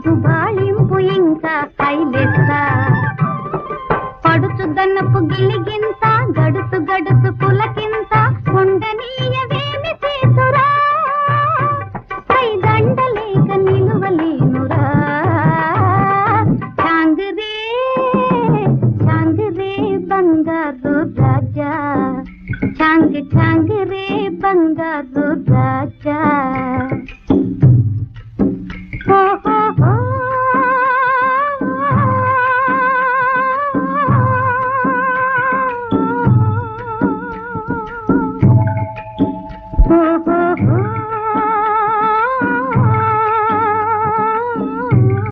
గుబాళింపు ఇంకా హైలెస్సా పడుచు దన్నపు గిలిగింత గడుసు గడుసు పులకింత ఉండనీయవేమి చేతురా కై దండలేక నిలువలేనురా చాంగరే బంగారు రాజా చాంగ్ చాంగరే బంగారు